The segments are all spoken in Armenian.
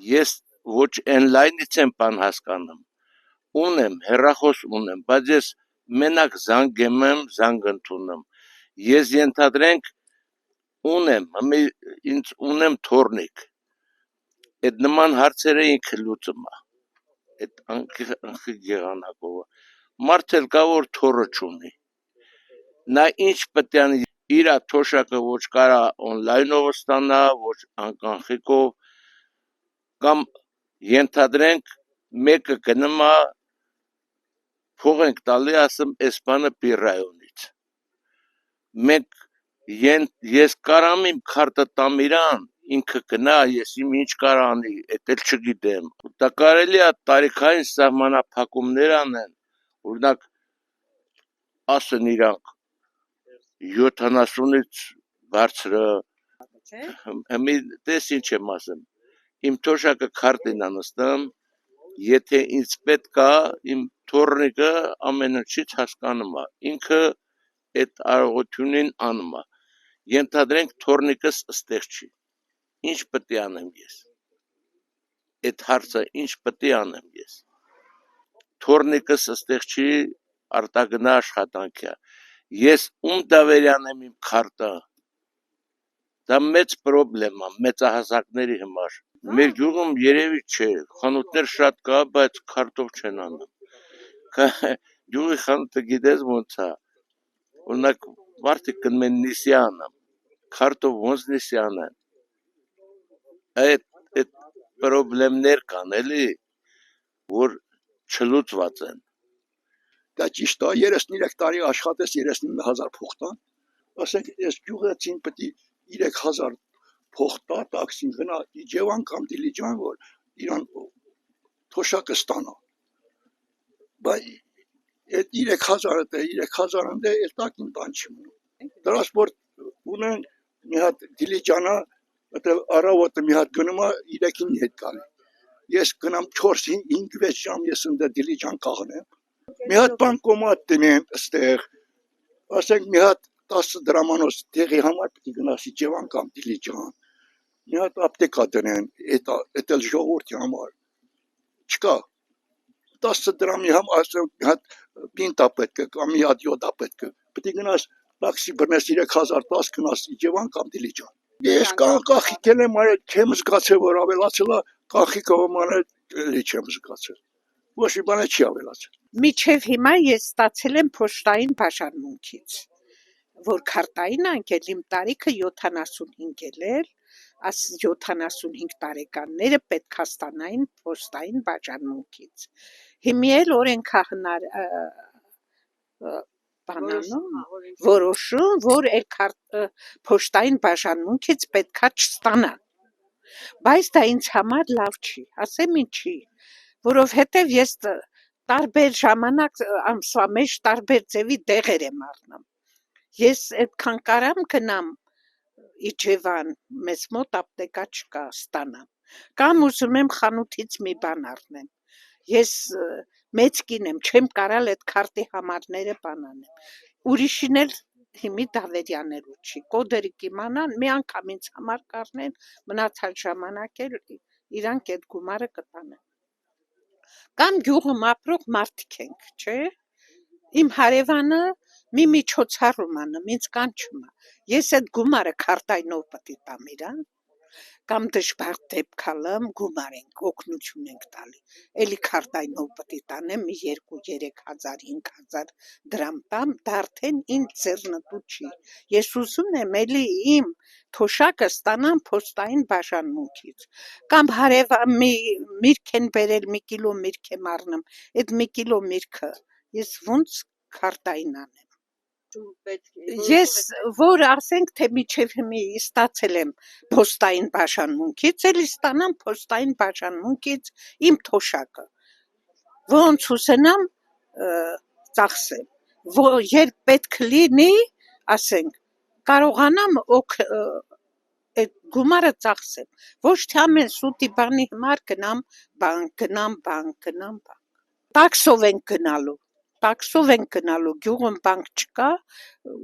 ես ոչ online-ից եմ բան հասկանում, ունեմ, հեռախոս ունեմ, բայց ես մենակ զանգեմ եմ, զանգ ընդունում, ես ենթադրենք ունեմ թորնիկ, այդ նման հարցերը ինքը լուծում է, այդ անխի գեղանակովը, մարդ էլ կա, որ թորը չունի, նա ինչ պետք է անի, իրա թոշակը ոչ կարա օնլայնով ստանա, ոչ անկանխիկով, կամ ենթադրենք մեկը գնում է փող ենք տալի, ասեմ, այս բանը Պիրայոնից, ես կարամ իմ քարտը տամ իրան, ինքը գնա, ես իմ ինչ կարա անի, էդ էլ չգիտեմ, դա կարելի է տարիքային սահմանափակումներ անեն, օրինակ ասեն իրանք 70-ից բարձրը, տես ինչ եմ ասեմ, իմ թոշակը քարտին անստամ, եթե ինձ պետք է, իմ թորնիկը ամեն ինչից հասկանում է, ինքը այդ արողությունին անում է, ենթադրենք թորնիկս ստեղ չի, ինչ պետք է անեմ ես, այդ հարցը ինչ պետք է անեմ ես, թորնիկս ստեղ չի, արտագնա աշխատանք է, ես ում դավերյան եմ իմ քարտը, դա մեծ պրոբլեմ է, մեծահասակների համար, մեր գյուղում երևի չէ, խանութներ շատ կա, բայց քարտով չեն անում, գյուղի խանութը գիտես ոնց է, օրինակ մարդիկ կնում են նիսի անեմ, քարտով ոնց նիսի անեն, այդ պրոբլեմներ կան էլի, որ չլուծված են, դա ճիշտ է, 33 տարի աշխատես 39,000 փող տան, ասենք ես գյուղացին պետք է 3,000 փող տա, տաքսին գնա Իջևան կամ Դիլիջան, որ իրան թոշակը ստանա, բայց այդ 3,000 դե էլ տակին տան չի մնում, տրանսպորտ ունեն մի հատ Դիլիջանա, առավոտը մի հատ գնում է 3-ին հետ գալի, ես գնամ 4-5-6 ժամ ես ընդ Դիլիջան կաղնեմ, մի հատ բանկոմատ տնեմ ստեղ, ասենք մի հատ 10 դրամանոց տեղի համար պետք է գնաս Իջևան կամ Դիլիջան, մի հատ ապտեկա դնեն, էդ էլ ժողովրդի համար, չկա, 10 դրամի համար, ասենք մի հատ պինտա պետք է, կամ մի հատ յոդա պետք է, պետք է գնաս տաքսի բռնես 3,010 գնաս Իջևան կամ Դիլիջան, ես կանխիկել եմ, չեմ զգացել, որ ավելացել է, կանխիկը էլի չեմ զգացել, ոչ մի բան չի ավելացել, Միջև հիմա ես ստացել եմ փոստային բաժանմունքից, որ քարտային անկել իմ տարիքը 75 էլ, աս 75 տարեկանները պետք է ստանային փոստային բաժանմունքից, հիմի էլ օրենքահնար որոշում, որ փոստային բաժանմունքից պետք է չստանան, բայց դա ինձ համար լավ չի, ասեմ ինչի, որովհետև ես տարբեր ժամանակ ամսվա մեջ տարբեր ձևի դեղեր եմ առնում, ես այդքան կարամ գնամ Իջևան, մեզ մոտ ապտեկա չկա ստանամ, կամ ուզում եմ խանութից մի բան առնեմ, ես մեծ կին եմ, չեմ կարալ այդ քարտի համարները բան անեմ, ուրիշին էլ հիմի դավերյանելու չի, կոդերը կիմանան, մի անգամ ինձ համար կառնեն, մնացած ժամանակ էլ իրանք այդ գումարը կտանեն, կամ գյուղում ապրող մարդիկ ենք, չէ, իմ հարևանը մի միջոցառում անում, ինձ կանչում է, ես այդ գումարը քարտայնով պետք է տամ իրան, կամ դժբախտ դեպքալım գումար ենք, օգնություն ենք տալի, էլի քարտայնով պետք է տանեմ, մի 2-3,000, 5,000 դրամ տամ, դա արդեն ինձ ձեռնտու չի, ես ուզում եմ էլի իմ թոշակը ստանամ փոստային բաժանմունքից, կամ միրգ են բերել, մի կիլո միրգ եմ առնում, այդ մի կիլո միրգը ես ոնց քարտային անեմ, ես որ ասենք թե միջև հիմի ստացել եմ փոստային բաժանմունքից, էլի ստանամ փոստային բաժանմունքից իմ թոշակը, ոնց ուզենամ ծախսեմ, երբ պետք լինի, ասենք, կարողանամ այդ գումարը ծախսեմ, ոչ թե ամեն սուտի բանի համար գնամ բանկ, տաքսով ենք գնալու, գյուղում բանկ չկա,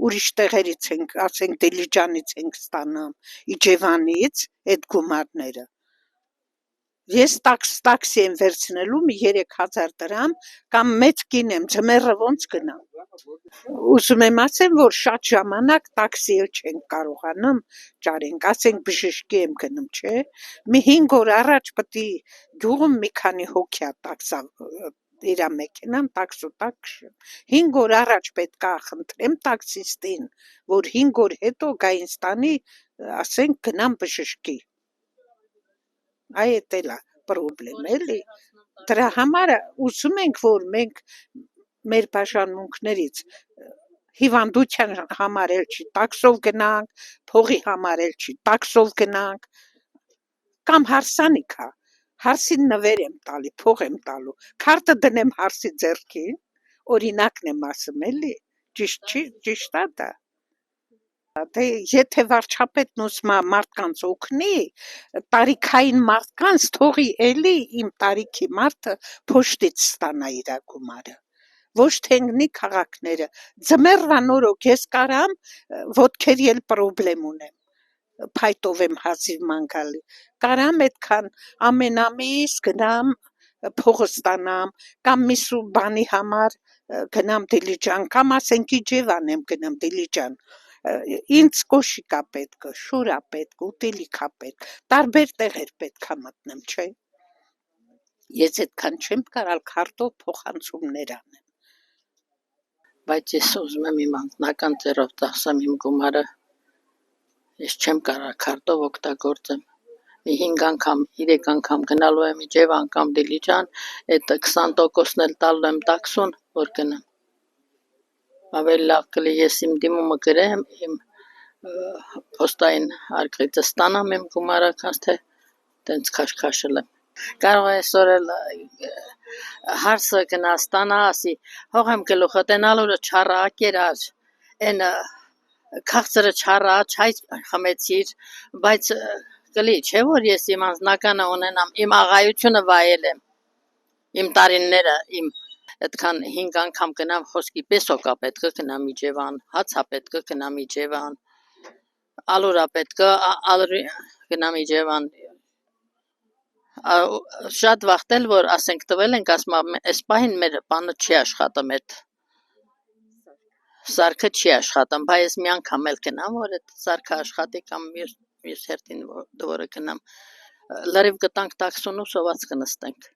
ուրիշ տեղերից ենք, ասենք Դիլիջանից ենք ստանում, Իջևանից այդ գումարները, Ես տաքսի եմ վերցնելու մի 3000 դրամ կամ մեծ կին եմ ձմեռը ոնց գնամ։ Ուզում եմ ասեմ, որ շատ ժամանակ տաքսիը չենք կարողանում ճարենք, ասենք բժշկի եմ գնում, չէ։ Մի 5 օր առաջ պետք է գյուղում մի քանի հոգի տաքսա իր մեքենան տաքսու տակ 5 օր առաջ պետք է խնդրեմ տաքսիստին, որ 5 օր հետո գա ինձ տանի, ասենք գնամ բժշկի։ Այդ էլ է պրոբլեմ էլի։ Դրա համար ուզում ենք, որ մենք մեր բաժանմունքներից հիվանդության համար էլ չի տաքսով գնանք, փողի համար էլ չի տաքսով գնանք, կամ հարսանիք է, հարսին նվեր եմ տալի, փող եմ տալու, քարտը դնեմ հարսի ձեռքին, օրինակն եմ ասում էլի, ճիշտ չի, ճիշտ է դա։ Դե եթե վարչապետն ուզում է մարդկանց օգնի, տարիքային մարդկանց թողի էլի իմ տարիքի մարդը փոշտից ստանա իր գումարը, ոչ թե ընկնի քաղաքները։ Ձմեռվա նորոգ ես կարամ ոտքերի էլ պրոբլեմ ունեմ, փայտով եմ հազիվ մանգալի, կարամ այդքան ամեն ամիս գնամ փողը ստանամ, կամ մի սու բանի համար գնամ Դիլիջան, կամ ասենք Իջևան եմ գնամ Դիլիջան, ինձ կոշիկ է պետք, շուր է պետք, ուտելիք է պետք, տարբեր տեղեր պետք է մտնեմ, չէ։ Ես այդքան չեմ կարալ քարտով փոխանցումներ անեմ։ Բայց ես ուզում եմ իմ անձնական ձեռով ծախսեմ իմ գումարը, ես չեմ կարող քարտով օգտագործեմ։ Մի 5 անգամ, 3 անգամ գնալու եմ Իջևան կամ Դիլիջան, այդ 20%-ն էլ տալու եմ տաքսուն, որ գնամ։ Ավելի լավ կլի ես իմ դիմումը գրեմ, իմ պոստային արկղիցը ստանամ իմ գումարը, քան թե տենց քաշքաշել եմ։ Կարող է այսօր էլ հարսը գնա ստանա, ասի, հող եմ գլուխը տենալուրը չառա կերար, են քաղցրը չառա, չայ խմեցիր, բայց կլի, չէ որ ես իմ անձնականը ունենամ, իմ աղայությունը վայելեմ, իմ տարիները, իմ այդքան 5 անգամ գնամ խոսքի պեսոկա պետք է գնամ Իջևան, հացա պետք է գնամ Իջևան, ալուրա պետք է գնամ Իջևան, շատ վախտել, որ ասենք տվել ենք, ասում այս պահին մեր բանը չի աշխատում, այդ սարքը չի աշխատում, բայց մի անգամ էլ գնամ, որ այդ սարքը աշխատի կամ մյուս հերթին որը գնամ, լրիվ գտանք տաքսուն ու սոված կնստենք։